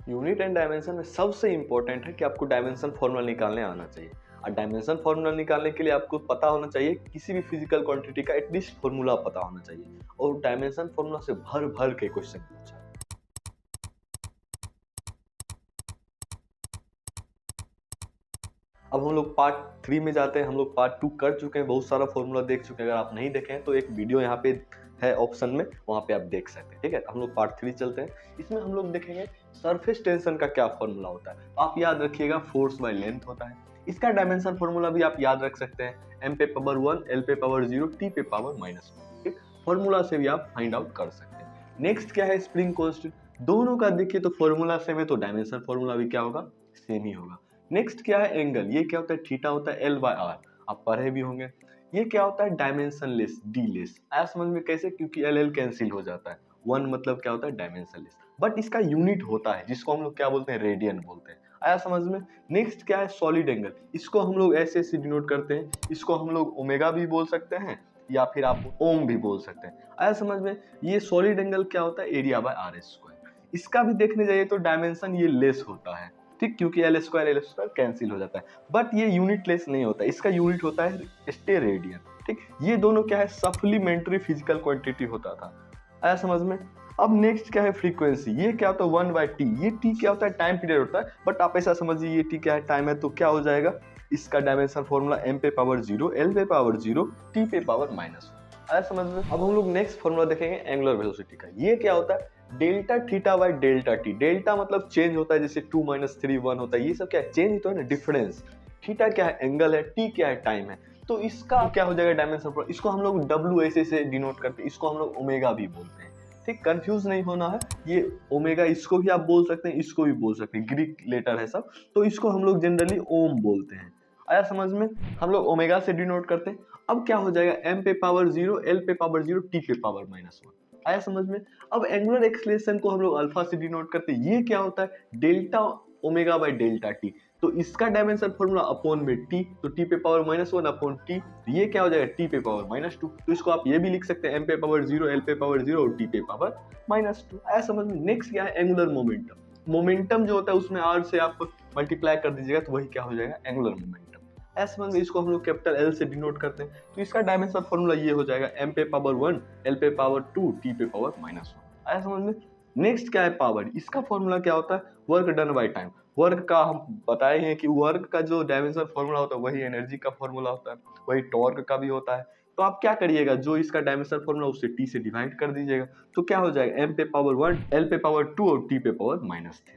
Unit and dimension में सबसे important है कि आपको डायमेंशन फॉर्मूला निकालने आना चाहिए। और डायमेंशन फॉर्मूला निकालने के लिए आपको पता होना चाहिए किसी भी फिजिकल क्वांटिटी का एटलीस्ट फॉर्मूला पता होना चाहिए, और डायमेंशन फॉर्मूला से भर भर के क्वेश्चन पूछा। अब हम लोग पार्ट 3 में जाते हैं। हम लोग पार्ट 2 कर चुके हैं, बहुत सारा फॉर्मूला देख चुके हैं। अगर आप नहीं देखे हैं तो एक वीडियो यहाँ पे है ऑप्शन में, वहाँ पे आप देख सकते हैं। ठीक है, हम लोग पार्ट 3 चलते हैं। इसमें हम लोग देखेंगे सरफेस टेंशन का क्या फॉर्मूला होता है। आप याद रखिएगा फोर्स बाय लेंथ होता है। इसका डायमेंशन फॉर्मूला भी आप याद रख सकते हैं, m पे पावर 1, l पे पावर 0, t पे पावर -1। ठीक, फॉर्मूला से भी आप फाइंड आउट कर सकते हैं। नेक्स्ट क्या है, स्प्रिंग कांस्टेंट। दोनों का देखिए तो फॉर्मूला सेम है, तो डायमेंशन फॉर्मूला भी क्या होगा, सेम ही होगा। नेक्स्ट क्या है, एंगल। ये क्या होता है, थीटा होता है, L/R आप पढ़े भी होंगे। ये क्या होता है, डायमेंशनलेस, डी लेस। आया समझ में कैसे, क्योंकि L कैंसिल हो जाता है। 1 मतलब क्या होता है, डायमेंशनलेस। बट इसका यूनिट होता है जिसको हम लोग क्या बोलते हैं, रेडियन बोलते हैं। आया समझ में। नेक्स्ट क्या है, सॉलिड एंगल। इसको हम लोग ऐसे डिनोट करते हैं। इसको हम लोग ओमेगा भी बोल सकते हैं, या फिर आप ओम भी बोल सकते हैं। आया समझ में। ये सॉलिड एंगल क्या होता है, एरिया बाय आर स्क्वायर। इसका भी देखने जाइए तो डायमेंशन ये लेस होता है, ठीक, क्योंकि एल स्क्वायर कैंसिल हो जाता है। बट ये यूनिट लेस नहीं होता, इसका यूनिट होता है स्टेरेडियन। ठीक, ये दोनों क्या है, सप्लीमेंट्री फिजिकल क्वांटिटी होता था। आया समझ में। अब नेक्स्ट क्या है, फ्रीक्वेंसी। ये क्या होता है, 1/t। ये t क्या होता है, टाइम पीरियड होता है। बट आप ऐसा समझिए ये t क्या है, टाइम है, तो क्या हो जाएगा, इसका डायमेंशन फॉर्मूला m पे पावर 0, l पे पावर 0, t पे पावर -1। आया समझ में। अब हम लोग नेक्स्ट फॉर्मूला देखेंगे एंगुलर वेलोसिटी का। ये क्या होता है, delta theta by delta T. Delta मतलब चेंज होता है, जैसे 2 - 3 1 होता है। ये सब क्या है, चेंज होता है ना, डिफरेंस। थीटा क्या है, एंगल है, टी क्या है, टाइम है। तो इसका क्या हो जाएगा डायमेंशन, इसको हम लोग डब्ल्यू ऐसे से डिनोट करते हैं। इसको हम लोग ओमेगा भी बोलते हैं। ठीक, कंफ्यूज नहीं होना है। ये ओमेगा इसको भी आप बोल सकते हैं, इसको भी बोल सकते हैं, ग्रीक लेटर है सब। तो इसको हम लोग जनरली ओम बोलते हैं। आया समझ में। हम लोग ओमेगा से डिनोट करते हैं। अब क्या हो जाएगा, m पे पावर 0, l पे पावर 0, t पे पावर -1। आया समझ में। अब एंगुलर एक्सेलरेशन को हम लोग अल्फा से डिनोट करते हैं। ये क्या होता है, delta omega by delta T. तो इसका डायमेंशन फॉर्मूला अपॉन में t, तो t पे पावर -1 अपॉन t। ये क्या हो जाएगा, t पे पावर -2। तो इसको आप ये भी लिख सकते हैं, m पे पावर 0, l पे पावर 0 और t पे पावर -2। आया समझ में। नेक्स्ट क्या है, एंगुलर मोमेंटम। मोमेंटम जो होता है उसमें r से आप मल्टीप्लाई कर दीजिएगा, तो वही क्या हो जाएगा, एंगुलर मोमेंटम। एस वन में इसको हम लोग कैपिटल एल से डिनोट करते हैं। तो इसका डायमेंशन फॉर्मूला ये हो जाएगा, m पे पावर 1, l पे पावर 2, t पे पावर -1। आया समझ में। नेक्स्ट क्या है, पावर। इसका फॉर्मूला क्या होता है, work done by time. Work का हम बताए हैं कि वर्क का जो डायमेंशन फॉर्मूला होता है वही एनर्जी का फॉर्मूला होता है, वही टॉर्क का भी होता है। तो आप क्या करिएगा, जो इसका डायमेंशन फॉर्मूला उससे t से डिवाइड कर दीजिएगा। तो क्या हो जाएगा, m पे पावर 1, l पे पावर 2 और t पे पावर -3।